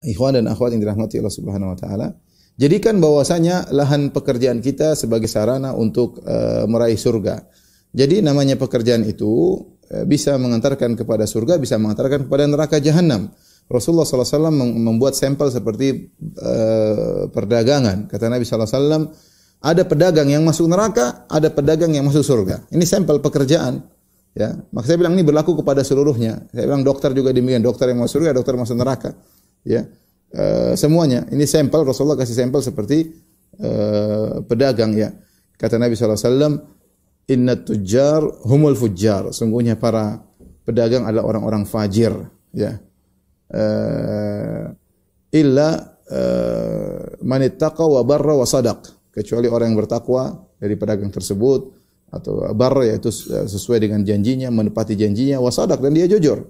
Ikhwan dan akhwat yang dirahmati Allah Subhanahu wa taala, jadikan bahwasanya lahan pekerjaan kita sebagai sarana untuk meraih surga. Jadi namanya pekerjaan itu bisa mengantarkan kepada surga, bisa mengantarkan kepada neraka jahanam. Rasulullah SAW membuat sampel seperti perdagangan. Kata Nabi SAW, ada pedagang yang masuk neraka, ada pedagang yang masuk surga. Ini sampel pekerjaan. Ya, maka saya bilang ini berlaku kepada seluruhnya. Saya bilang dokter juga demikian, dokter yang masuk surga, dokter masuk neraka. Ya, semuanya. Ini sampel, Rasulullah kasih sampel seperti pedagang. Ya, kata Nabi SAW, Inna tujjar humul fujjar. Sungguhnya para pedagang adalah orang-orang fajir. Ya. Illa man ittaqa wa barra wa sadaq. Kecuali orang yang bertakwa dari pedagang tersebut, atau barra yaitu sesuai dengan janjinya, menepati janjinya, wa sadaq, dan dia jujur.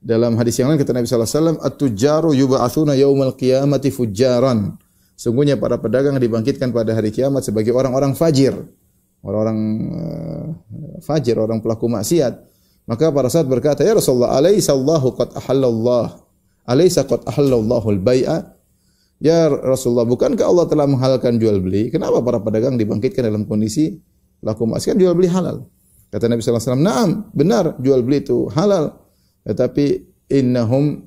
Dalam hadis yang lain kata Nabi sallallahu alaihi wasallam, at-tujjaru yub'atsuna yaumal qiyamati fujjaran. Sungguhnya para pedagang dibangkitkan pada hari kiamat sebagai orang-orang fajir. Orang-orang fajir, orang pelaku maksiat. Maka para sahabat berkata, "Ya Rasulullah, alaysa Allahu qad ahallallah? Alaysa qad ahallallahu al-bai'a?" Ya Rasulullah, bukankah Allah telah menghalalkan jual beli? Kenapa para pedagang dibangkitkan dalam kondisi pelaku maksiat? Jual beli halal. Kata Nabi sallallahu alaihi wasallam, "Na'am, benar, jual beli itu halal. Tetapi innahum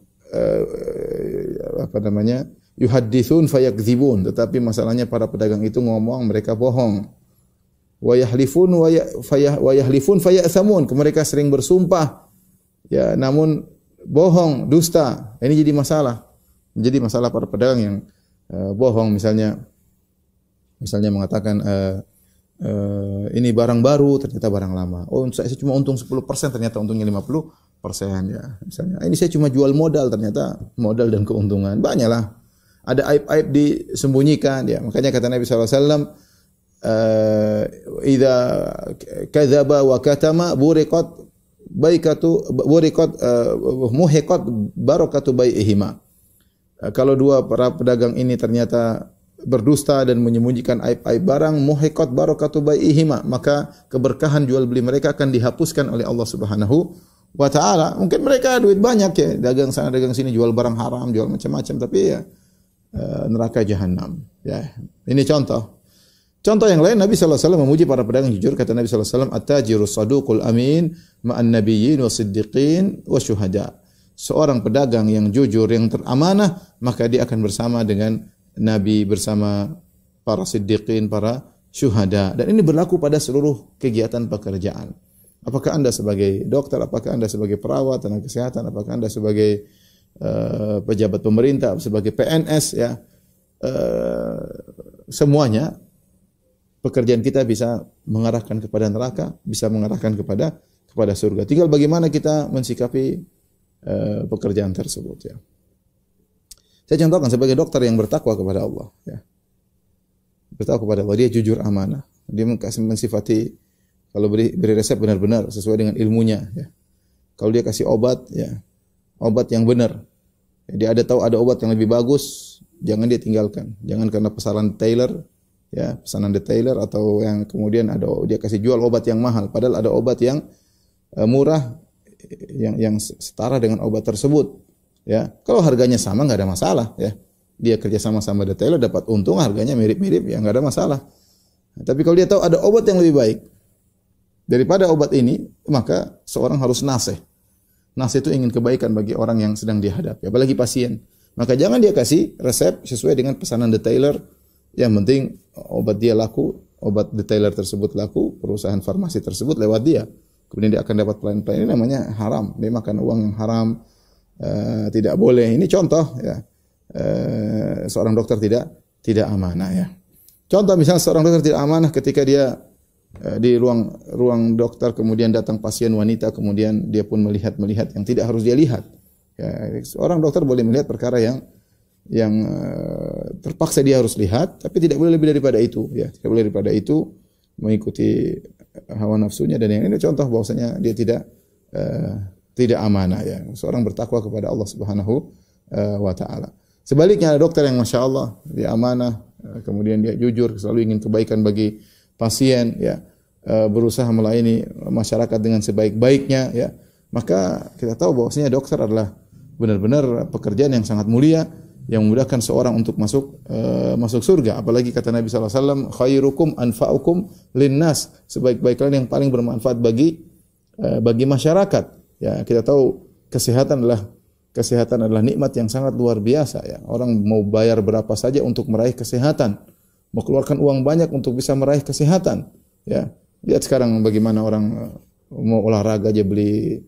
yuhadditsun fayakdzibun." Tetapi masalahnya para pedagang itu ngomong, mereka bohong. Wa yahlifun fayathamun. Mereka sering bersumpah, ya, namun bohong, dusta. Ini jadi masalah. Jadi masalah para pedagang yang bohong, misalnya mengatakan ini barang baru, ternyata barang lama. Oh, saya cuma untung 10%, ternyata untungnya 50%, ya. Misalnya, ini saya cuma jual modal, ternyata modal dan keuntungan. Banyaklah. Ada aib-aib disembunyikan, ya. Makanya kata Nabi sallallahu alaihi wasallam, idza kadzaba wa katama muhiqat barakatu bai'ihima. Kalau dua para pedagang ini ternyata berdusta dan menyembunyikan aib-aib barang, muhiqat barakatu bai'ihima, maka keberkahan jual beli mereka akan dihapuskan oleh Allah Subhanahu wa taala. Mungkin mereka duit banyak, ya, dagang sana dagang sini, jual barang haram, jual macam-macam, tapi ya neraka jahanam, ya. Ini contoh. Contoh yang lain, Nabi sallallahu alaihi wasallam memuji para pedagang jujur. Kata Nabi sallallahu alaihi wasallam, "At-tajiru saduqul amin ma'an nabiyyin wasiddiqin wasyuhada." Seorang pedagang yang jujur, yang teramanah, maka dia akan bersama dengan nabi, bersama para siddiqin, para syuhada. Dan ini berlaku pada seluruh kegiatan pekerjaan. Apakah Anda sebagai dokter, apakah Anda sebagai perawat, tenaga kesehatan, apakah Anda sebagai pejabat pemerintah, sebagai PNS, ya. Semuanya pekerjaan kita bisa mengarahkan kepada neraka, bisa mengarahkan kepada surga. Tinggal bagaimana kita mensikapi pekerjaan tersebut, ya. Saya contohkan sebagai dokter yang bertakwa kepada Allah, ya. Bertakwa kepada Allah, dia jujur amanah. Dia mensifati kalau beri resep benar-benar sesuai dengan ilmunya, ya. Kalau dia kasih obat, ya, obat yang benar. Dia tahu ada obat yang lebih bagus, jangan dia tinggalkan. Jangan karena pesanan detailer, ya, pesanan detailer, atau yang kemudian dia kasih jual obat yang mahal, padahal ada obat yang murah yang setara dengan obat tersebut, ya. Kalau harganya sama nggak ada masalah, ya. Dia kerja sama detailer, dapat untung, harganya mirip-mirip, ya, nggak ada masalah. Tapi kalau dia tahu ada obat yang lebih baik daripada obat ini, maka seorang harus nasih. Nasih itu ingin kebaikan bagi orang yang sedang dihadapi, apalagi pasien. Maka jangan dia kasih resep sesuai dengan pesanan detailer. Yang penting obat dia laku, obat detailer tersebut laku, perusahaan farmasi tersebut lewat dia. Kemudian dia akan dapat pelayan-pelayan. Ini namanya haram. Dia makan uang yang haram, tidak boleh. Ini contoh, ya. Seorang dokter tidak amanah, ya. Contoh misalnya seorang dokter tidak amanah ketika dia di ruang dokter, kemudian datang pasien wanita, kemudian dia pun melihat yang tidak harus dia lihat. Ya, seorang dokter boleh melihat perkara yang terpaksa dia harus lihat, tapi tidak boleh lebih daripada itu, ya. Tidak boleh daripada itu, mengikuti hawa nafsunya, dan yang ini contoh bahwasanya dia tidak amanah, ya. Seorang bertakwa kepada Allah Subhanahu wa taala. Sebaliknya ada dokter yang masya Allah dia amanah, kemudian dia jujur, selalu ingin kebaikan bagi pasien, ya, berusaha melayani masyarakat dengan sebaik-baiknya, ya. Maka kita tahu bahwasanya dokter adalah benar-benar pekerjaan yang sangat mulia yang memudahkan seorang untuk masuk surga. Apalagi kata Nabi sallallahu alaihi wasallam, khairukum anfa'ukum linnas, sebaik-baik kalian yang paling bermanfaat bagi masyarakat. Ya, kita tahu kesehatan adalah nikmat yang sangat luar biasa ya. Orang mau bayar berapa saja untuk meraih kesehatan, mau keluarkan uang banyak untuk bisa meraih kesehatan. Ya, lihat sekarang bagaimana orang mau olahraga aja beli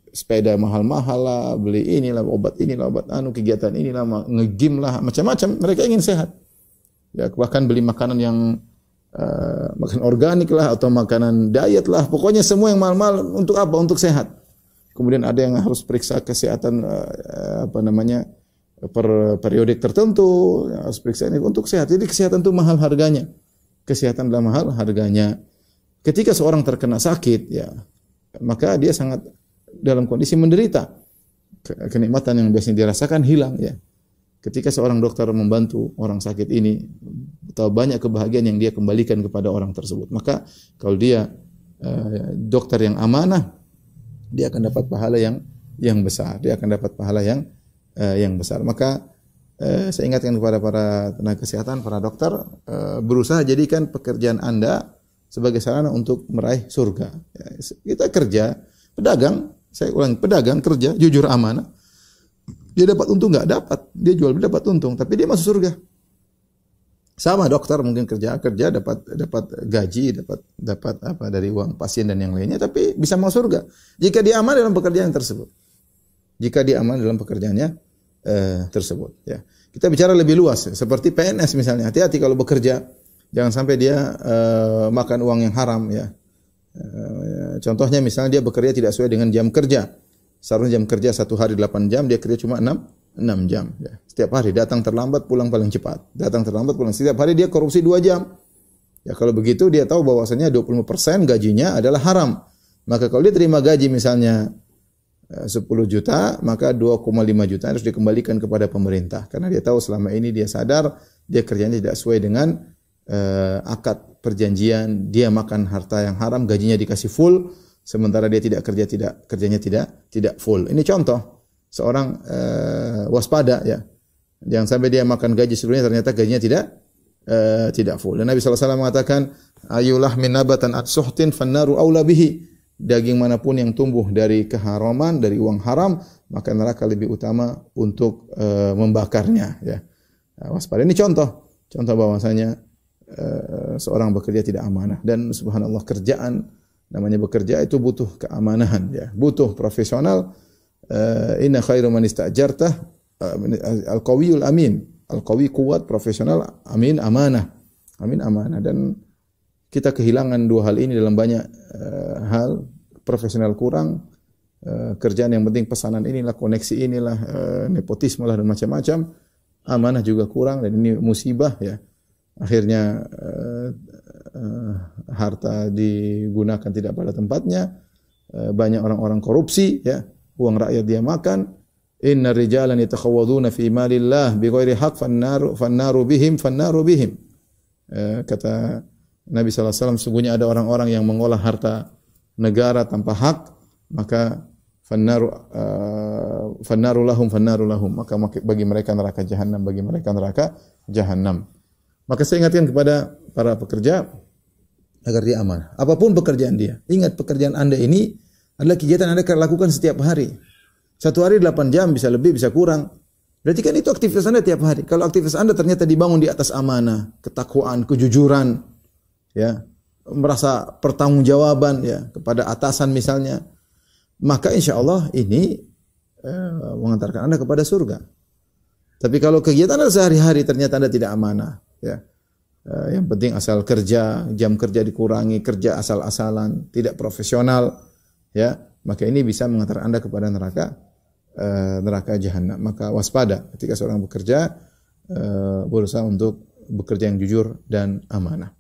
sepeda mahal-mahal lah, beli obat kegiatan nge-gym lah, macam-macam. Mereka ingin sehat. Ya, bahkan beli makanan yang makan organik lah atau makanan diet lah. Pokoknya semua yang mahal-mahal untuk apa? Untuk sehat. Kemudian ada yang harus periksa kesehatan per periodik tertentu, harus periksa ini untuk sehat. Jadi kesehatan itu mahal harganya. Kesehatan adalah mahal harganya. Ketika seorang terkena sakit, ya, maka dia sangat dalam kondisi menderita. Kenikmatan yang biasanya dirasakan hilang ya. Ketika seorang dokter membantu orang sakit ini, betapa banyak kebahagiaan yang dia kembalikan kepada orang tersebut. Maka kalau dia dokter yang amanah, dia akan dapat pahala yang besar. Dia akan dapat pahala yang besar. Maka saya ingatkan kepada para tenaga kesehatan, para dokter, berusaha jadikan pekerjaan Anda sebagai sarana untuk meraih surga. Ya, kita kerja, pedagang, saya ulangi, pedagang kerja, jujur amanah, dia dapat untung nggak? Dapat. Dia jual dapat untung, tapi dia masuk surga. Sama dokter mungkin kerja dapat gaji, dapat apa dari uang pasien dan yang lainnya, tapi bisa masuk surga jika dia aman dalam pekerjaan tersebut. Jika dia aman dalam pekerjaannya tersebut. Ya. Kita bicara lebih luas, seperti PNS misalnya. Hati-hati kalau bekerja. Jangan sampai dia makan uang yang haram ya. Contohnya misalnya dia bekerja tidak sesuai dengan jam kerja. Seharusnya jam kerja 1 hari 8 jam, dia kerja cuma 6 jam ya. Setiap hari datang terlambat, pulang paling cepat. Datang terlambat, pulang. Setiap hari dia korupsi 2 jam. Ya kalau begitu dia tahu bahwasanya 20% gajinya adalah haram. Maka kalau dia terima gaji misalnya 10 juta, maka 2,5 juta harus dikembalikan kepada pemerintah. Karena dia tahu selama ini dia sadar dia kerjanya tidak sesuai dengan akad perjanjian, dia makan harta yang haram, gajinya dikasih full, sementara dia kerjanya tidak full. Ini contoh seorang waspada ya. Jangan sampai dia makan gaji sebelumnya ternyata gajinya tidak full. Dan Nabi SAW mengatakan, ayulah min nabatan at-suhtin fannaru aula bihi. Daging manapun yang tumbuh dari keharaman, dari uang haram, maka neraka lebih utama untuk membakarnya ya. Waspada. Ini contoh bahwasanya seorang bekerja tidak amanah, dan subhanallah kerjaan namanya bekerja itu butuh keamanahan ya, butuh profesional. Inna khairu man istajartah al-qawiyul amin. Al-qawi kuat, profesional, amin amanah. Dan kita kehilangan dua hal ini dalam banyak hal. Profesional kurang, kerjaan yang penting pesanan inilah, koneksi inilah, nepotisme lah dan macam-macam. Amanah juga kurang, dan ini musibah ya. Akhirnya harta digunakan tidak pada tempatnya, banyak orang-orang korupsi ya, uang rakyat dia makan. Inna rijalan yatakhawaduna fi malillah bighairi haqq fannaru bihim. Kata Nabi sallallahu alaihi wasallam, sungguhnya ada orang-orang yang mengolah harta negara tanpa hak, maka fannaru lahum, maka bagi mereka neraka jahanam. Maka saya ingatkan kepada para pekerja agar dia amanah. Apapun pekerjaan dia. Ingat, pekerjaan Anda ini adalah kegiatan Anda lakukan setiap hari. 1 hari 8 jam, bisa lebih, bisa kurang. Berarti kan itu aktivitas Anda tiap hari. Kalau aktivitas Anda ternyata dibangun di atas amanah, ketakwaan, kejujuran, ya, merasa pertanggungjawaban ya kepada atasan misalnya, maka insya Allah ini mengantarkan Anda kepada surga. Tapi kalau kegiatan Anda sehari-hari ternyata Anda tidak amanah, ya, yang penting asal kerja, jam kerja dikurangi, kerja asal-asalan, tidak profesional, ya, maka ini bisa mengantar Anda kepada neraka jahanam. Maka waspada ketika seorang bekerja, berusaha untuk bekerja yang jujur dan amanah.